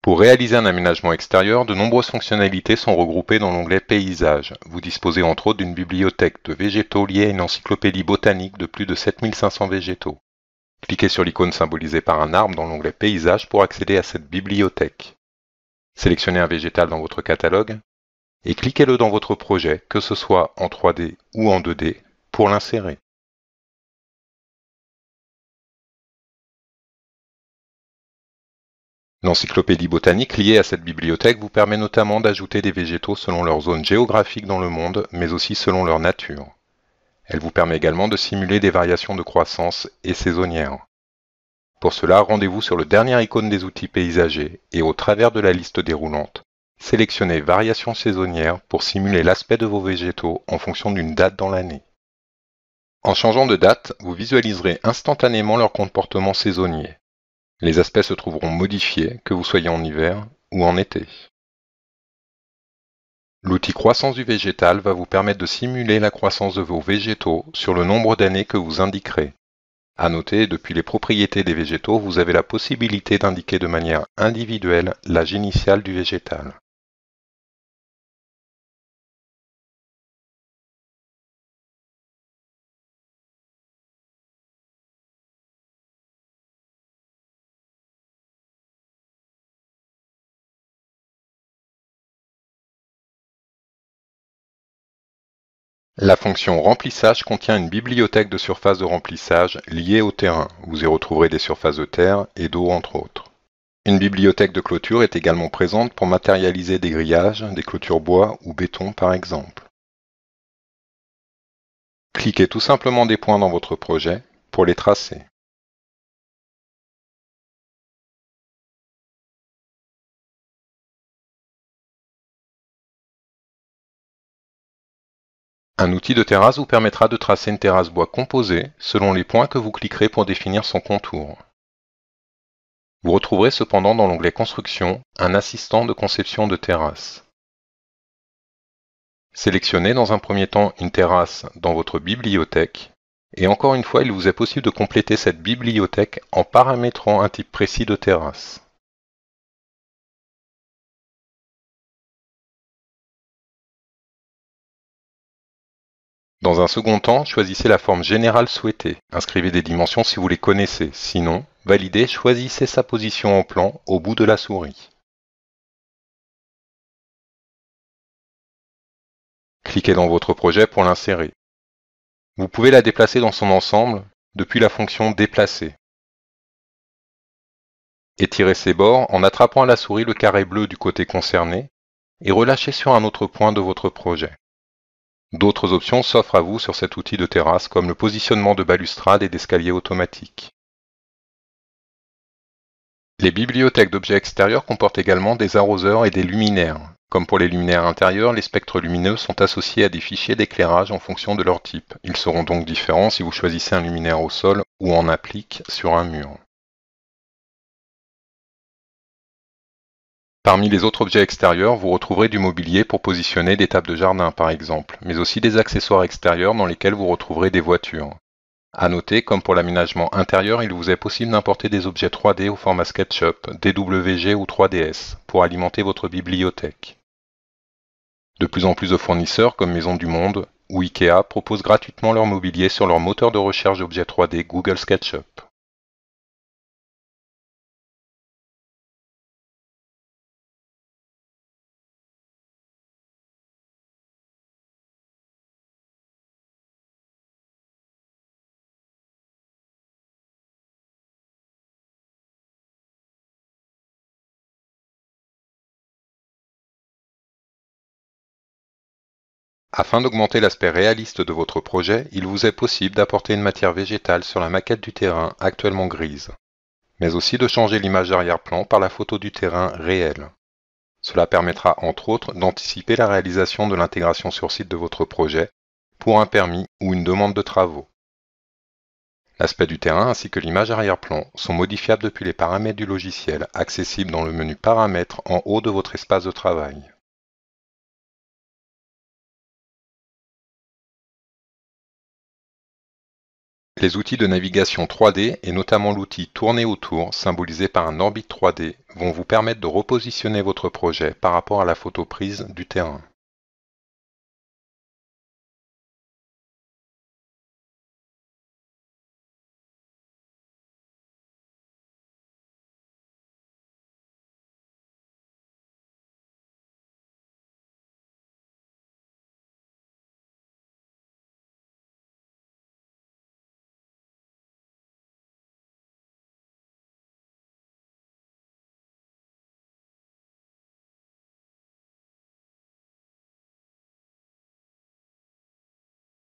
Pour réaliser un aménagement extérieur, de nombreuses fonctionnalités sont regroupées dans l'onglet Paysages. Vous disposez entre autres d'une bibliothèque de végétaux liée à une encyclopédie botanique de plus de 7500 végétaux. Cliquez sur l'icône symbolisée par un arbre dans l'onglet Paysages pour accéder à cette bibliothèque. Sélectionnez un végétal dans votre catalogue et cliquez-le dans votre projet, que ce soit en 3D ou en 2D, pour l'insérer. L'encyclopédie botanique liée à cette bibliothèque vous permet notamment d'ajouter des végétaux selon leur zone géographique dans le monde, mais aussi selon leur nature. Elle vous permet également de simuler des variations de croissance et saisonnières. Pour cela, rendez-vous sur le dernier icône des outils paysagers et au travers de la liste déroulante, sélectionnez Variations saisonnières pour simuler l'aspect de vos végétaux en fonction d'une date dans l'année. En changeant de date, vous visualiserez instantanément leur comportement saisonnier. Les aspects se trouveront modifiés, que vous soyez en hiver ou en été. L'outil croissance du végétal va vous permettre de simuler la croissance de vos végétaux sur le nombre d'années que vous indiquerez. À noter, depuis les propriétés des végétaux, vous avez la possibilité d'indiquer de manière individuelle l'âge initial du végétal. La fonction remplissage contient une bibliothèque de surfaces de remplissage liée au terrain. Vous y retrouverez des surfaces de terre et d'eau entre autres. Une bibliothèque de clôture est également présente pour matérialiser des grillages, des clôtures bois ou béton par exemple. Cliquez tout simplement des points dans votre projet pour les tracer. Un outil de terrasse vous permettra de tracer une terrasse bois composée selon les points que vous cliquerez pour définir son contour. Vous retrouverez cependant dans l'onglet Construction un assistant de conception de terrasse. Sélectionnez dans un premier temps une terrasse dans votre bibliothèque et encore une fois il vous est possible de compléter cette bibliothèque en paramétrant un type précis de terrasse. Dans un second temps, choisissez la forme générale souhaitée. Inscrivez des dimensions si vous les connaissez. Sinon, validez, choisissez sa position en plan au bout de la souris. Cliquez dans votre projet pour l'insérer. Vous pouvez la déplacer dans son ensemble depuis la fonction Déplacer. Étirez ses bords en attrapant à la souris le carré bleu du côté concerné et relâchez sur un autre point de votre projet. D'autres options s'offrent à vous sur cet outil de terrasse comme le positionnement de balustrades et d'escaliers automatiques. Les bibliothèques d'objets extérieurs comportent également des arroseurs et des luminaires. Comme pour les luminaires intérieurs, les spectres lumineux sont associés à des fichiers d'éclairage en fonction de leur type. Ils seront donc différents si vous choisissez un luminaire au sol ou en applique sur un mur. Parmi les autres objets extérieurs, vous retrouverez du mobilier pour positionner des tables de jardin par exemple, mais aussi des accessoires extérieurs dans lesquels vous retrouverez des voitures. À noter, comme pour l'aménagement intérieur, il vous est possible d'importer des objets 3D au format SketchUp, DWG ou 3DS pour alimenter votre bibliothèque. De plus en plus de fournisseurs comme Maison du Monde ou Ikea proposent gratuitement leur mobilier sur leur moteur de recherche d'objets 3D Google SketchUp. Afin d'augmenter l'aspect réaliste de votre projet, il vous est possible d'apporter une matière végétale sur la maquette du terrain actuellement grise, mais aussi de changer l'image d'arrière-plan par la photo du terrain réel. Cela permettra entre autres d'anticiper la réalisation de l'intégration sur site de votre projet pour un permis ou une demande de travaux. L'aspect du terrain ainsi que l'image arrière-plan sont modifiables depuis les paramètres du logiciel, accessibles dans le menu Paramètres en haut de votre espace de travail. Les outils de navigation 3D, et notamment l'outil Tourner autour, symbolisé par un orbite 3D, vont vous permettre de repositionner votre projet par rapport à la photo prise du terrain.